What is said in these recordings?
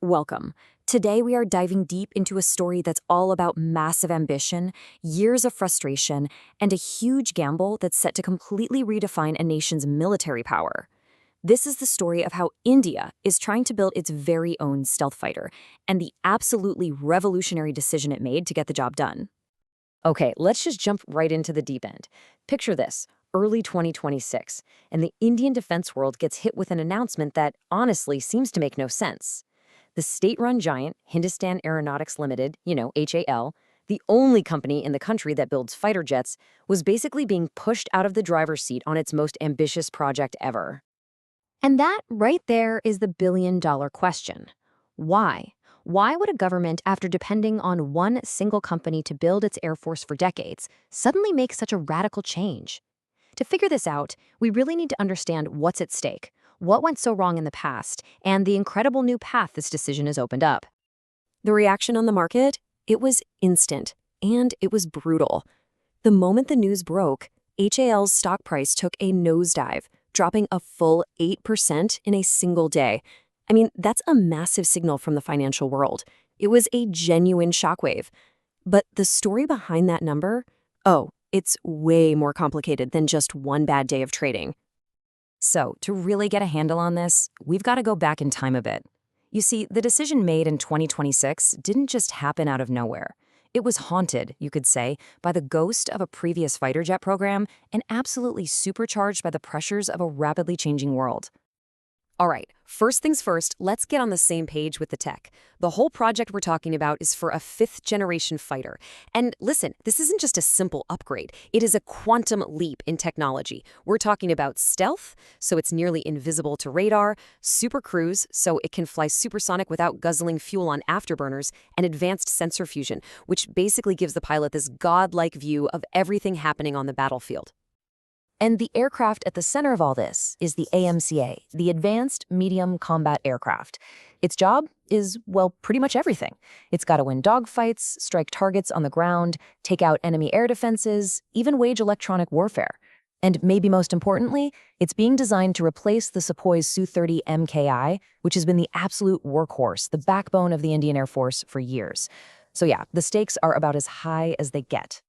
Welcome. Today we are diving deep into a story that's all about massive ambition, years of frustration, and a huge gamble that's set to completely redefine a nation's military power. This is the story of how India is trying to build its very own stealth fighter, and the absolutely revolutionary decision it made to get the job done. Okay, let's just jump right into the deep end. Picture this, early 2026, and the Indian defense world gets hit with an announcement that honestly seems to make no sense. The state-run giant, Hindustan Aeronautics Limited, HAL, the only company in the country that builds fighter jets, was basically being pushed out of the driver's seat on its most ambitious project ever. And that right there is the billion-dollar question. Why? Why would a government, after depending on one single company to build its air force for decades, suddenly make such a radical change? To figure this out, we really need to understand what's at stake, what went so wrong in the past, and the incredible new path this decision has opened up. The reaction on the market? It was instant, and it was brutal. The moment the news broke, HAL's stock price took a nosedive, dropping a full 8% in a single day. I mean, that's a massive signal from the financial world. It was a genuine shockwave. But the story behind that number? Oh, it's way more complicated than just one bad day of trading. So, to really get a handle on this, we've got to go back in time a bit. You see, the decision made in 2026 didn't just happen out of nowhere. It was haunted, you could say, by the ghost of a previous fighter jet program and absolutely supercharged by the pressures of a rapidly changing world. All right, first things first, let's get on the same page with the tech. The whole project we're talking about is for a fifth-generation fighter. And listen, this isn't just a simple upgrade. It is a quantum leap in technology. We're talking about stealth, so it's nearly invisible to radar, super cruise, so it can fly supersonic without guzzling fuel on afterburners, and advanced sensor fusion, which basically gives the pilot this godlike view of everything happening on the battlefield. And the aircraft at the center of all this is the AMCA, the Advanced Medium Combat Aircraft. Its job is, well, pretty much everything. It's got to win dogfights, strike targets on the ground, take out enemy air defenses, even wage electronic warfare. And maybe most importantly, it's being designed to replace the Sukhoi Su-30 MKI, which has been the absolute workhorse, the backbone of the Indian Air Force for years. So yeah, the stakes are about as high as they get.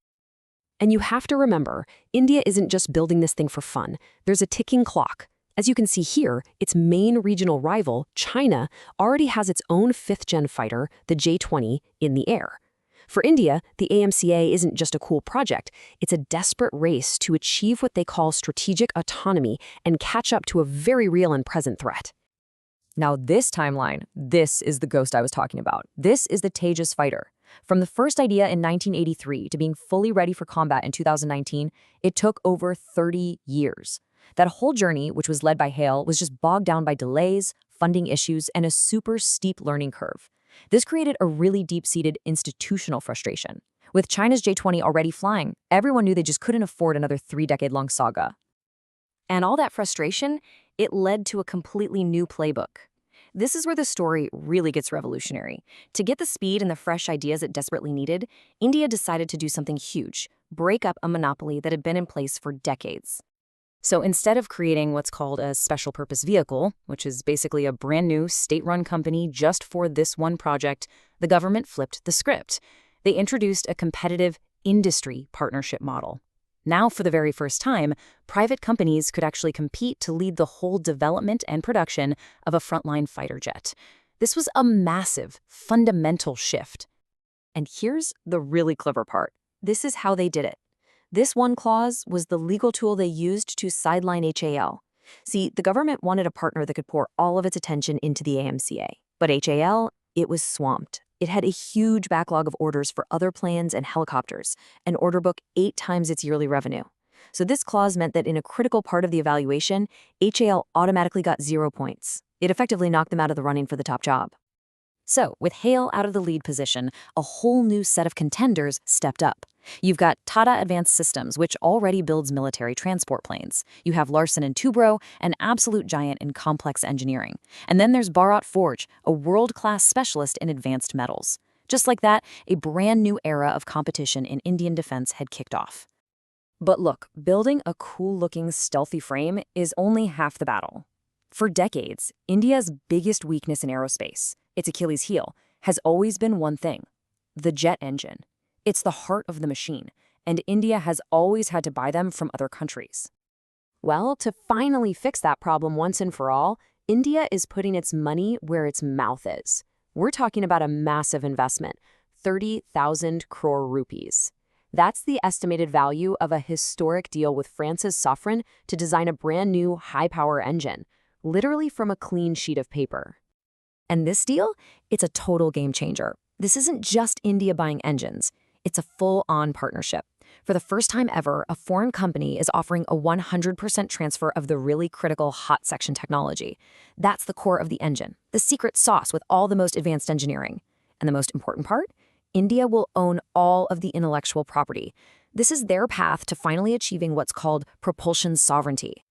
And you have to remember, India isn't just building this thing for fun. There's a ticking clock. As you can see here, its main regional rival, China, already has its own fifth-gen fighter, the J-20, in the air. For India, the AMCA isn't just a cool project. It's a desperate race to achieve what they call strategic autonomy and catch up to a very real and present threat. Now this timeline, this is the ghost I was talking about. This is the Tejas fighter. From the first idea in 1983 to being fully ready for combat in 2019, it took over 30 years. That whole journey, which was led by HAL, was just bogged down by delays, funding issues, and a super steep learning curve. This created a really deep-seated institutional frustration. With China's J-20 already flying, everyone knew they just couldn't afford another 3-decade-long saga. And all that frustration, it led to a completely new playbook. This is where the story really gets revolutionary. To get the speed and the fresh ideas it desperately needed, India decided to do something huge, break up a monopoly that had been in place for decades. So instead of creating what's called a special purpose vehicle, which is basically a brand new state-run company just for this one project, the government flipped the script. They introduced a competitive industry partnership model. Now, for the very first time, private companies could actually compete to lead the whole development and production of a frontline fighter jet. This was a massive, fundamental shift. And here's the really clever part. This is how they did it. This one clause was the legal tool they used to sideline HAL. See, the government wanted a partner that could pour all of its attention into the AMCA. But HAL, it was swamped. It had a huge backlog of orders for other planes and helicopters, an order book 8 times its yearly revenue. So this clause meant that in a critical part of the evaluation, HAL automatically got 0 points. It effectively knocked them out of the running for the top job. So, with HAL out of the lead position, a whole new set of contenders stepped up. You've got Tata Advanced Systems, which already builds military transport planes. You have Larsen & Toubro, an absolute giant in complex engineering. And then there's Bharat Forge, a world-class specialist in advanced metals. Just like that, a brand new era of competition in Indian defense had kicked off. But look, building a cool-looking, stealthy frame is only half the battle. For decades, India's biggest weakness in aerospace, its Achilles heel, has always been one thing: the jet engine. It's the heart of the machine, and India has always had to buy them from other countries. Well, to finally fix that problem once and for all, India is putting its money where its mouth is. We're talking about a massive investment, 30,000 crore rupees. That's the estimated value of a historic deal with France's Safran to design a brand new high-power engine, literally from a clean sheet of paper. And this deal, it's a total game changer. This isn't just India buying engines. It's a full-on partnership. For the first time ever, a foreign company is offering a 100% transfer of the really critical hot section technology. That's the core of the engine, the secret sauce with all the most advanced engineering. And the most important part? India will own all of the intellectual property. This is their path to finally achieving what's called propulsion sovereignty.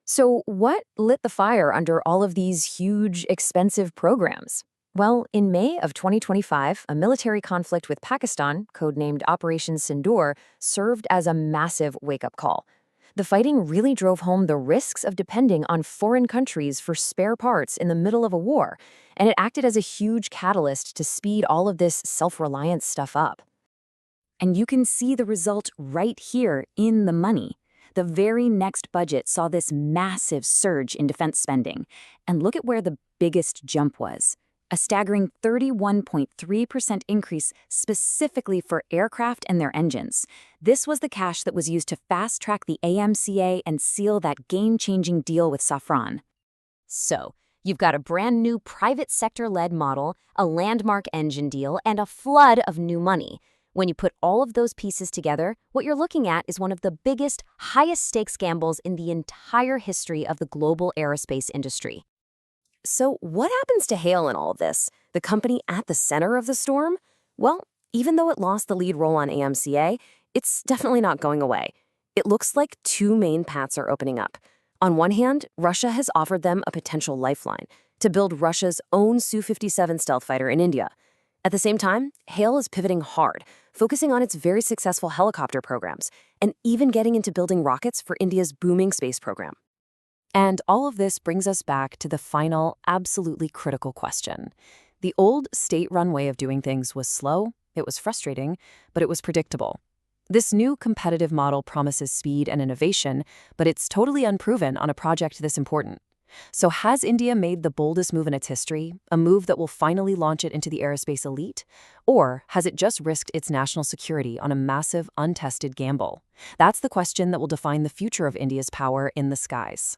So what lit the fire under all of these huge, expensive programs? Well, in May of 2025, a military conflict with Pakistan, codenamed Operation Sindoor, served as a massive wake-up call. The fighting really drove home the risks of depending on foreign countries for spare parts in the middle of a war, and it acted as a huge catalyst to speed all of this self-reliance stuff up. And you can see the result right here in the money. The very next budget saw this massive surge in defense spending. And look at where the biggest jump was. A staggering 31.3% increase specifically for aircraft and their engines. This was the cash that was used to fast-track the AMCA and seal that game-changing deal with Safran. So, you've got a brand new private sector-led model, a landmark engine deal, and a flood of new money. When you put all of those pieces together, what you're looking at is one of the biggest, highest-stakes gambles in the entire history of the global aerospace industry. So what happens to HALE in all of this, the company at the center of the storm? Well, even though it lost the lead role on AMCA, it's definitely not going away. It looks like two main paths are opening up. On one hand, Russia has offered them a potential lifeline to build Russia's own Su-57 stealth fighter in India. At the same time, HALE is pivoting hard, focusing on its very successful helicopter programs, and even getting into building rockets for India's booming space program. And all of this brings us back to the final, absolutely critical question. The old state-run way of doing things was slow, it was frustrating, but it was predictable. This new competitive model promises speed and innovation, but it's totally unproven on a project this important. So has India made the boldest move in its history, a move that will finally launch it into the aerospace elite? Or has it just risked its national security on a massive, untested gamble? That's the question that will define the future of India's power in the skies.